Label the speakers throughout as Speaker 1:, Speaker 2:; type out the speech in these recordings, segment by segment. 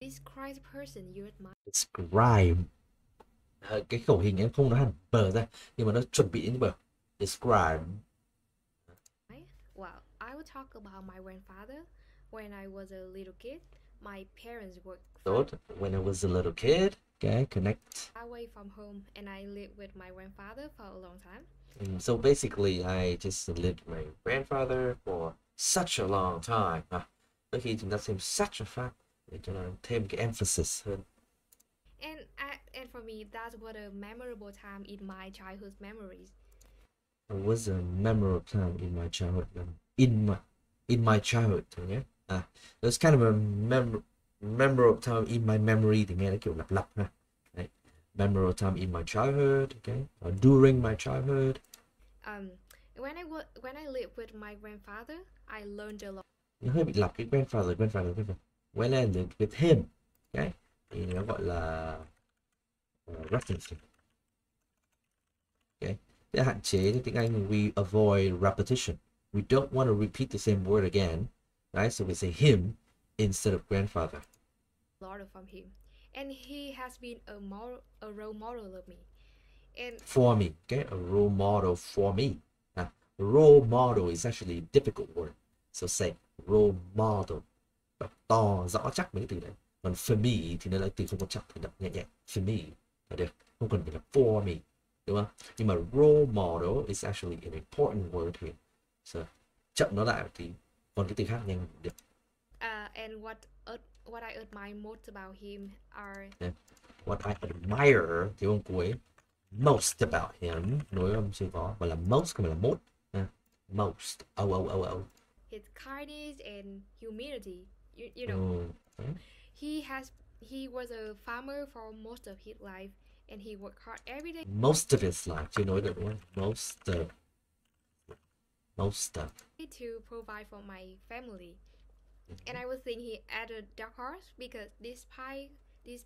Speaker 1: Describe the person you admire.
Speaker 2: Describe. Cái khẩu hình em không nói hẳn bờ ra, nhưng mà nó chuẩn bị đến bờ. Describe.
Speaker 1: Well, I will talk about my grandfather. When I was a little kid, my parents worked far
Speaker 2: Tốt. When I was a little kid. Okay, connect.
Speaker 1: away from home, and I lived with my grandfather for a long time.
Speaker 2: So basically, I just lived with my grandfather for such a long time. Đôi khi chúng ta xem such a fact để cho nó thêm cái emphasis hơn.
Speaker 1: And for me, that was a memorable time in my childhood memories.
Speaker 2: It was a memorable time in my childhood. In my childhood thôi nhé. There's kind of a memorable time in my memory thì nghe nó kiểu lặp lặp ha. Đấy. Memorable time in my childhood, okay? Or during my childhood.
Speaker 1: When I lived with my grandfather, I learned a lot.
Speaker 2: Nó hơi bị lặp cái grandfather. When I lived with him, okay? Thì nó gọi là reference. Okay. Để hạn chế thì tiếng Anh we avoid repetition. We don't want to repeat the same word again, right? So we say him instead of grandfather.
Speaker 1: A lot from him, and he has been a role model of me. And
Speaker 2: for me, okay, a role model for me. Role model is actually a difficult word, so say role model. Đọc to rõ chắc mấy cái từ đấy. Còn for me thì nó là từ không có chắc thì đọc nhẹ nhẹ. For me là được, không cần phải là for me, đúng không? Nhưng mà role model is actually an important word here. So chậm nó lại thì còn cái từ khác nhanh được.
Speaker 1: And what I admire most about him are
Speaker 2: what I admire thì ông cuối most about him, nối âm chưa có, và là most không phải là most. Most. Oh.
Speaker 1: his kindness and humility. You know, he was a farmer for most of his life, and he worked hard every day.
Speaker 2: Most of his life, chưa nói được đúng không? Most of.
Speaker 1: To provide for my family. And I would think he had a dark horse because despite his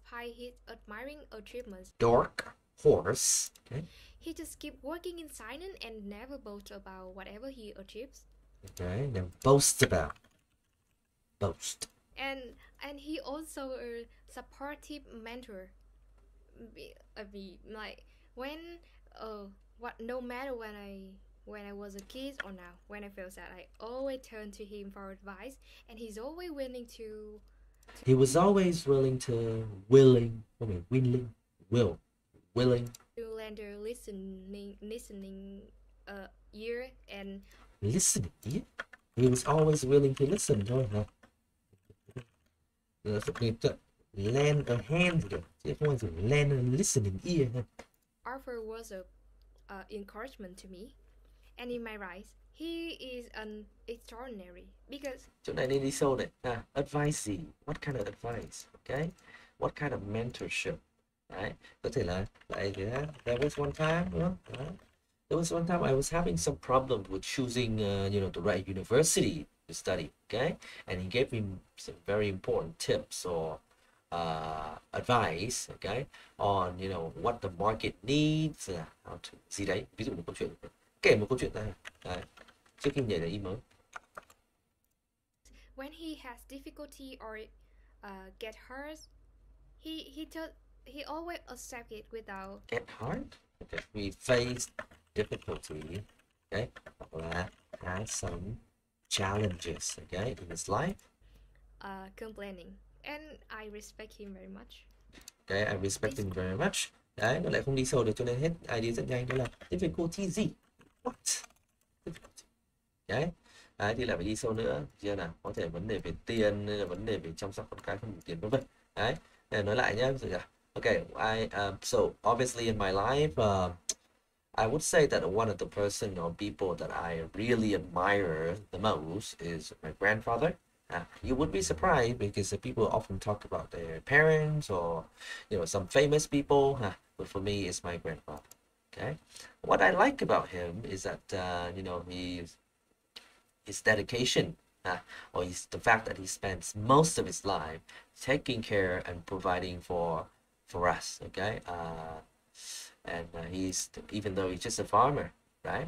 Speaker 1: admiring achievements,
Speaker 2: Dark horse. Okay.
Speaker 1: he just keep working in silence and never boast about whatever he achieves.
Speaker 2: Okay. Now boast about. Boast.
Speaker 1: And he also a supportive mentor. Like no matter when I was a kid or now, when I feel sad, I always turn to him for advice, and he's always willing to.
Speaker 2: He was always willing to willing
Speaker 1: To lend a listening ear and
Speaker 2: listening ear. He was always willing to listen thôi hả? Lend a hand kìa, chứ không phải dùng lend a listening ear ha.
Speaker 1: Arthur was a encouragement to me, and in my rise, he is an extraordinary because.
Speaker 2: Chỗ này nên đi sâu này. Advice gì? What kind of advice? Okay. What kind of mentorship? Đấy. Có thể là lại there was one time, đúng không? There was one time I was having some problem with choosing, the right university to study. Okay, and he gave me some very important tips or advice. Okay, on what the market needs, how to gì đấy. Ví dụ một câu chuyện, kể một câu chuyện ra. Đấy. Trước khi nhảy ra ý mới.
Speaker 1: When he has difficulty or get hurt, he always accept it without.
Speaker 2: Get hurt? Okay. We face difficulty. Okay, hoặc là has some challenges. Okay, in his life.
Speaker 1: Complaining, and I respect him very much.
Speaker 2: Okay, I respect him very much. Đấy, nó lại không đi sâu được cho nên hết idea rất nhanh, đó là difficulty gì? What? Difficulty. Đấy. Đấy, thì lại phải đi sâu nữa, chưa nào? Có thể vấn đề về tiền, hay là vấn đề về chăm sóc con cái không đủ tiền, vân vân. Đấy, để nói lại nhé. Okay, so obviously in my life, I would say that one of the person or people that I really admire the most is my grandfather. You would be surprised because people often talk about their parents or some famous people, but for me it's my grandfather. Okay, what I like about him is that his dedication, or the fact that he spends most of his life taking care and providing for us. Okay, and he's, even though he's just a farmer, right?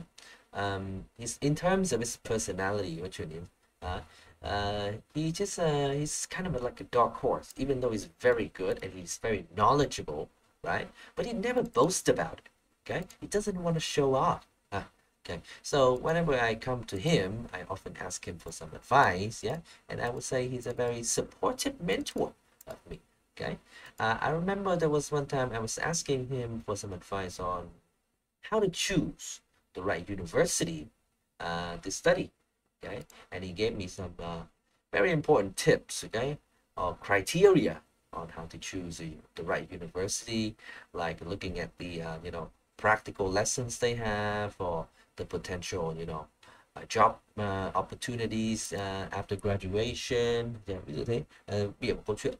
Speaker 2: He's, in terms of his personality, He's kind of like a dark horse, even though he's very good and he's very knowledgeable, right? But he never boasts about it. Okay, he doesn't want to show off. Okay, so whenever I come to him, I often ask him for some advice, yeah, and I would say he's a very supportive mentor of me. Okay, I remember there was one time I was asking him for some advice on how to choose the right university to study. Okay, and he gave me some very important tips. Okay, or criteria on how to choose the right university, like looking at the practical lessons they have, or the potential job opportunities after graduation. Yeah, ví dụ thế. Ví dụ một câu chuyện.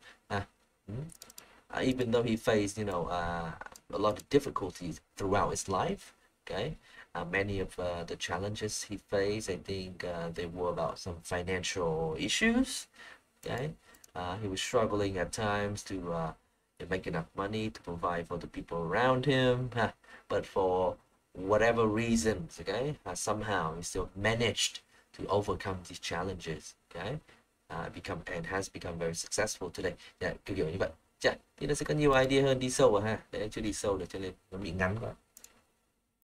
Speaker 2: Even though he faced a lot of difficulties throughout his life, okay, many of the challenges he faced, I think they were about some financial issues. Okay, he was struggling at times to make enough money to provide for the people around him, but for whatever reasons, okay, somehow he still managed to overcome these challenges. Okay, has become very successful today. Yeah, kiểu như vậy. Chà, thì nó sẽ có nhiều idea hơn đi sâu ha. Để anh chưa đi sâu được cho nên nó bị ngắn quá.